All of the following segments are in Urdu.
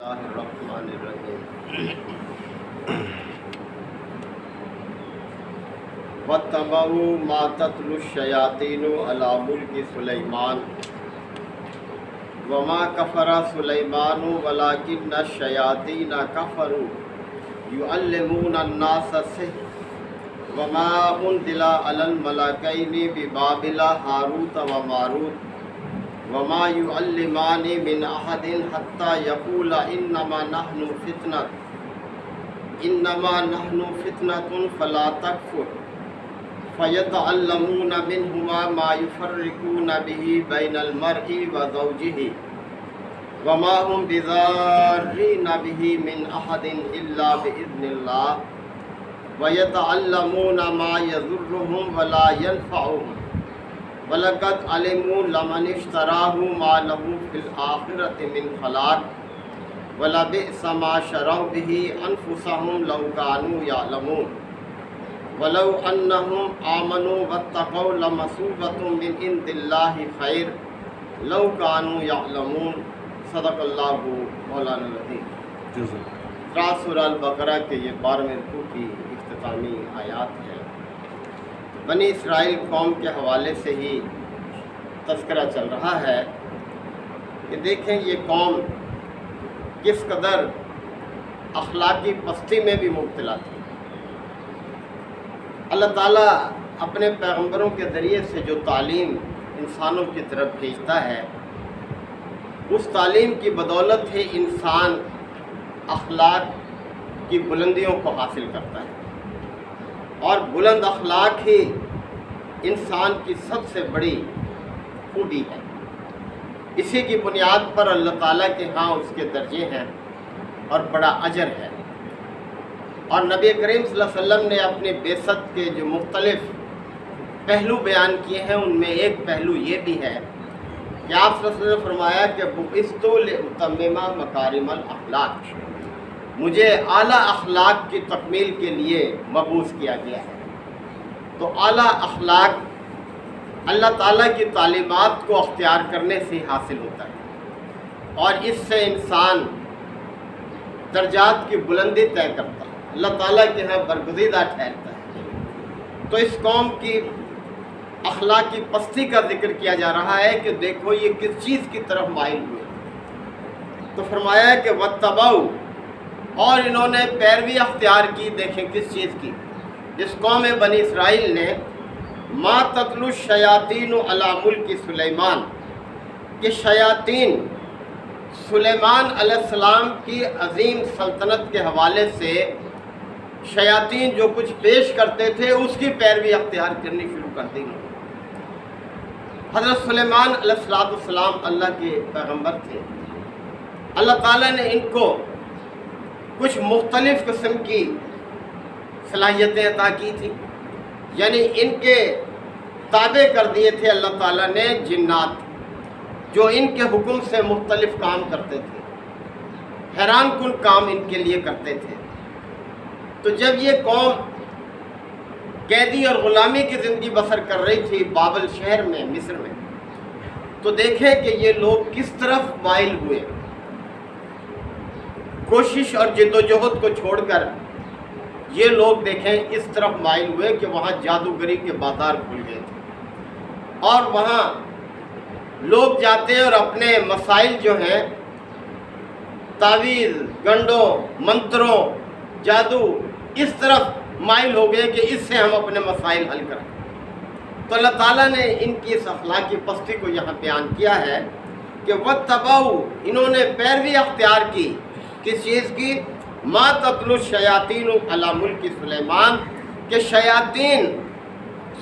اللہ الرحمن الرحیم وَاتَّبَعُوا مَا تَتْلُو الشَّيَاطِينُ عَلَى مُلْكِ سُلَيْمَانَ وَمَا كَفَرَ سُلَيْمَانُ وَلَٰكِنَّ الشَّيَاطِينَ كَفَرُوا يُعَلِّمُونَ النَّاسَ السِّحْرَ وَمَا أُنزِلَ عَلَى الْمَلَكَيْنِ بِبَابِلَ هَارُوتَ وَمَارُوتَ وَمَا يُعَلِّمَانِ مِنْ أَحَدٍ حَتَّى يَقُولَا إِنَّمَا نَحْنُ فِتْنَةٌ فَلَا تَكْفُرْ فَيَتَعَلَّمُونَ مِنْهُمَا مَا يُفَرِّقُونَ بِهِ بَيْنَ الْمَرْءِ وَزَوْجِهِ وَمَا هُمْ بِضَارِّينَ بِهِ مِنْ أَحَدٍ إِلَّا بِإِذْنِ اللَّهِ وَيَتَعَلَّمُونَ مَا يَضُرُّهُمْ وَلَا يَنفَعُهُمْ وَلَقَدْ عَلِمُوا لَمَنِ اشْتَرَاهُ مَا لَهُ فِي الْآخِرَةِ مِنْ خَلَاقٍ وَلَبِئْسَ مَا شَرَوْا بِهِ أَنفُسَهُمْ لَوْ كَانُوا يَعْلَمُونَ وَلَوْ أَنَّهُمْ آمَنُوا وَاتَّقَوْا لَمَثُوبَةٌ مِنْ عِنْدِ اللَّهِ خَيْرٌ لَوْ كَانُوا يَعْلَمُونَ صدق اللہ مولانا العظیم۔ سورہ البقرہ کے یہ 12ویں رکوع کی اختتامی آیات ہے۔ بنی اسرائیل قوم کے حوالے سے ہی تذکرہ چل رہا ہے کہ دیکھیں یہ قوم کس قدر اخلاقی پستی میں بھی مبتلا تھی۔ اللہ تعالیٰ اپنے پیغمبروں کے ذریعے سے جو تعلیم انسانوں کی طرف بھیجتا ہے، اس تعلیم کی بدولت ہی انسان اخلاق کی بلندیوں کو حاصل کرتا ہے، اور بلند اخلاق ہی انسان کی سب سے بڑی خوبی ہے۔ اسی کی بنیاد پر اللہ تعالیٰ کے ہاں اس کے درجے ہیں اور بڑا اجر ہے۔ اور نبی کریم صلی اللہ علیہ وسلم نے اپنی بعثت کے جو مختلف پہلو بیان کیے ہیں، ان میں ایک پہلو یہ بھی ہے کہ آپ صلی اللہ علیہ وسلم نے فرمایا کہ بعثت لأتمم مکارم الاخلاق، مجھے اعلیٰ اخلاق کی تکمیل کے لیے مبعوث کیا گیا ہے۔ تو اعلیٰ اخلاق اللہ تعالیٰ کی تعلیمات کو اختیار کرنے سے حاصل ہوتا ہے، اور اس سے انسان درجات کی بلندی طے کرتا ہے، اللہ تعالیٰ کے ہاں برگزیدہ ٹھہرتا ہے۔ تو اس قوم کی اخلاقی پستی کا ذکر کیا جا رہا ہے کہ دیکھو یہ کس چیز کی طرف مائل ہوئے۔ تو فرمایا کہ وَاتَّبَعُوا، اور انہوں نے پیروی اختیار کی، دیکھیں کس چیز کی، جس قوم بنی اسرائیل نے ما تتلو الشیاطین علی ملک سلیمان، کہ شیاطین سلیمان علیہ السلام کی عظیم سلطنت کے حوالے سے شیاطین جو کچھ پیش کرتے تھے اس کی پیروی اختیار کرنی شروع کر دی۔ حضرت سلیمان علیہ السلام اللہ کے پیغمبر تھے۔ اللہ تعالیٰ نے ان کو کچھ مختلف قسم کی صلاحیتیں عطا کی تھی، یعنی ان کے تابع کر دیے تھے اللہ تعالیٰ نے جنات، جو ان کے حکم سے مختلف کام کرتے تھے، حیران کن کام ان کے لیے کرتے تھے۔ تو جب یہ قوم قیدی اور غلامی کی زندگی بسر کر رہی تھی بابل شہر میں، مصر میں، تو دیکھیں کہ یہ لوگ کس طرف مائل ہوئے۔ کوشش اور جد و جہد کو چھوڑ کر یہ لوگ دیکھیں اس طرف مائل ہوئے کہ وہاں جادوگری کے بازار کھل گئے تھے، اور وہاں لوگ جاتے اور اپنے مسائل جو ہیں، تعویذ، گنڈوں، منتروں، جادو، اس طرف مائل ہو گئے کہ اس سے ہم اپنے مسائل حل کریں۔ تو اللہ تعالیٰ نے ان کی اس اخلاقی پستی کو یہاں بیان کیا ہے کہ وَاتَّبَعُوا، انہوں نے پیروی اختیار کی، کس چیز کی؟ ما تتلو الشیاطین علی ملک سلیمان، کہ شیاطین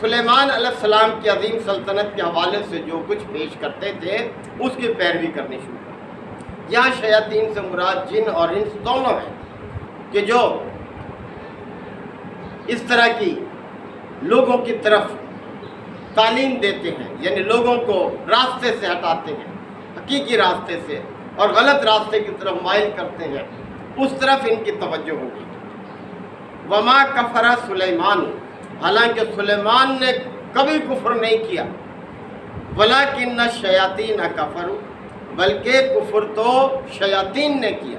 سلیمان علیہ السلام کی عظیم سلطنت کے حوالے سے جو کچھ پیش کرتے تھے اس کی پیروی کرنی شروع کر۔ یہاں شیاطین سے مراد جن اور انس دونوں ہیں، کہ جو اس طرح کی لوگوں کی طرف تعلیم دیتے ہیں، یعنی لوگوں کو راستے سے ہٹاتے ہیں، حقیقی راستے سے، اور غلط راستے کی طرف مائل کرتے ہیں، اس طرف ان کی توجہ ہوگی۔ وما کفر سلیمان، حالانکہ سلیمان نے کبھی کفر نہیں کیا، ولیکن الشیاطین کفروا، بلکہ کفر تو شیاطین نے کیا۔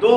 2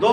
2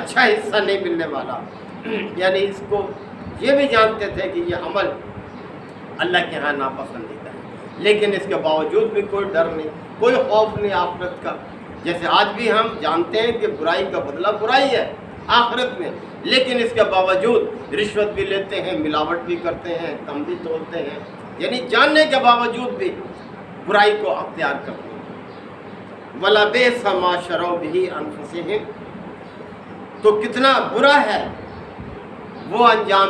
اچھا حصہ نہیں ملنے والا. یعنی اس کو یہ بھی جانتے تھے کہ یہ عمل اللہ کے ہاں ناپسندیدہ ہے، لیکن اس کے باوجود بھی کوئی ڈر نہیں، کوئی خوف نہیں آخرت کا. جیسے آج بھی ہم جانتے ہیں کہ برائی کا بدلہ برائی ہے آخرت میں، لیکن اس کے باوجود رشوت بھی لیتے ہیں، ملاوٹ بھی کرتے ہیں، کم بھی تولتے ہیں، یعنی جاننے کے باوجود بھی برائی کو اختیار کرتے ہیں. وَلَبِئْسَ مَا شَرَوْا بِهِ أَنفُسَهُمْ، تو کتنا برا ہے وہ انجام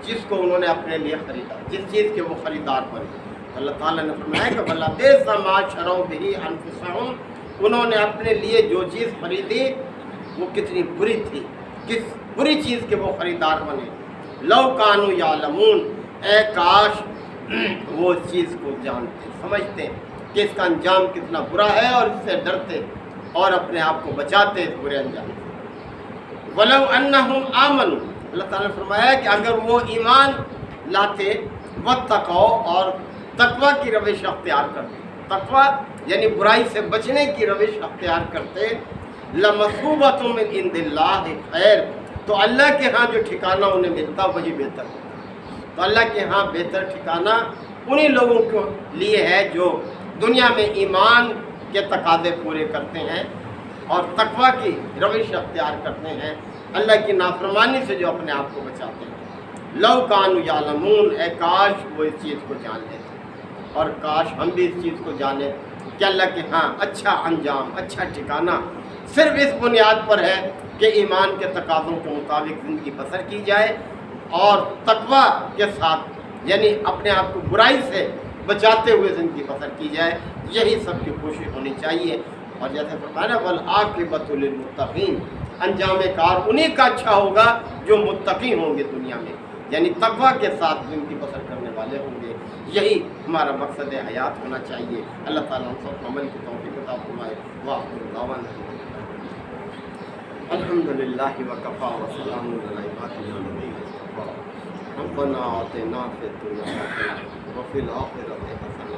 جس کو انہوں نے اپنے لیے خریدا، جس چیز کے وہ خریدار بنے. اللہ تعالیٰ نے فرمایا کہ وَلَبِئْسَ مَا شَرَوْا بِهِ أَنفُسَهُمْ، انہوں نے اپنے لیے جو چیز خریدی وہ کتنی بری تھی، کس بری چیز کے وہ خریدار بنے. لَوْ كَانُوا يَعْلَمُونَ، اے کاش وہ اس چیز کو جانتے، سمجھتے کہ اس کا انجام کتنا برا ہے اور اس سے ڈرتے اور اپنے آپ کو بچاتے اس برے انجام سے. وَلَوْ أَنَّهُمْ آمَنُوا، اللہ تعالیٰ نے فرمایا کہ اگر وہ ایمان لاتے، وَاتَّقَوْا، اور تقوی کی روش اختیار کرتے، تقوی یعنی برائی سے بچنے کی روش اختیار کرتے، لَمَثُوبَةٌ مِّنْ عِندِ اللَّهِ خَيْرٌ، تو اللہ کے ہاں جو ٹھکانہ انہیں ملتا وہی بہتر ہوتا. تو اللہ کے ہاں بہتر ٹھکانہ انہی لوگوں کے لیے ہے جو دنیا میں ایمان کے تقاضے پورے کرتے ہیں اور تقوی کی روش اختیار کرتے ہیں، اللہ کی نافرمانی سے جو اپنے آپ کو بچاتے ہیں. لَوْ كَانُوا يَعْلَمُونَ، اے کاش وہ اس چیز کو جان لیتے، اور کاش ہم بھی اس چیز کو جانیں کہ اللہ کے ہاں اچھا انجام، اچھا ٹھکانہ صرف اس بنیاد پر ہے کہ ایمان کے تقاضوں کے مطابق زندگی بسر کی جائے اور تقوی کے ساتھ یعنی اپنے آپ کو برائی سے بچاتے ہوئے زندگی بسر کی جائے. یہی سب کی کوشش ہونی چاہیے. اور جیسے فرمایا وَالْعَاقِبَةُ لِلْمُتَّقِينَ، انجام کار انہیں کا اچھا ہوگا جو متقی ہوں گے دنیا میں، یعنی تقوی کے ساتھ زندگی بسر کرنے والے ہوں گے. یہی ہمارا مقصد حیات ہونا چاہیے. اللہ تعالیٰ ہم سب کو عمل کی توفیق عطا فرمائے. وآخر دعوانا الحمد للہ وکفا وسلام علی عبادہ الذین اصطفیٰ. ربنا آتنا فی الدنیا حسنۃ وفی الآخرۃ حسنۃ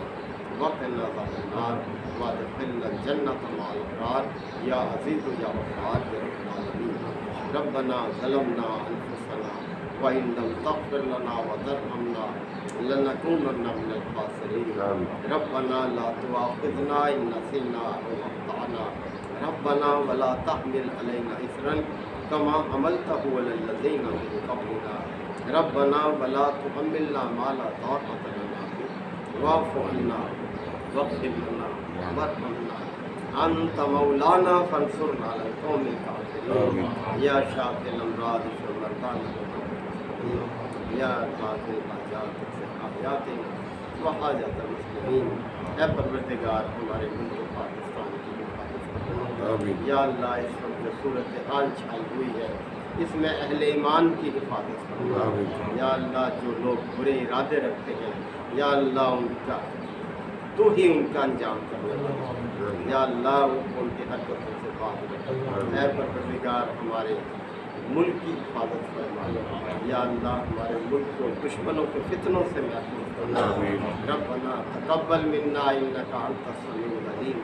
وقنا عذاب النار وادخلنا الجنۃ مع الابرار یا عزیز یا غفار یا رب العالمین. ربنا ظلمنا انفسنا وإن لم تغفر لنا وترحمنا لنكونن من الخاسرين. ربنا لا تؤاخذنا إن نسينا أو أخطأنا. ربنا ولا تحمل علينا إصرا كما حملته على الذين من قبلنا. ربنا ولا تحملنا ما لا طاقة لنا به واعف عنا واغفر لنا وارحمنا أنت مولانا فانصرنا على القوم الكافرين. يا شافي الأمراض اشف مرضانا یا قاضی الحاجات حاجاتنا وحاجات المسلمین. اے پروردگار ہمارے ملک پاکستان کی حفاظت فرما. یا اللہ اس وقت جو صورتحال چھائی ہوئی ہے اس میں اہل ایمان کی حفاظت فرما. یا اللہ جو لوگ برے ارادے رکھتے ہیں یا اللہ ان کا تو ہی ان کا انجام کرنا. یا اللہ ان کی حرکتوں سے پاک رکھ. اے پروردگار ہمارے ملک کی حفاظت فرما. یا اللہ ہمارے ملک کو دشمنوں کے فتنوں سے محفوظ فرما. ربنا تقبل منا انک انت السمیع العلیم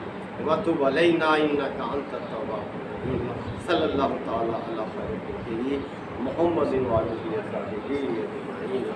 وتب علینا انک انت التواب الرحیم. صلی اللہ تعالی علی خیر خلقہ محمد وعلی آلہ وصحبہ اجمعین.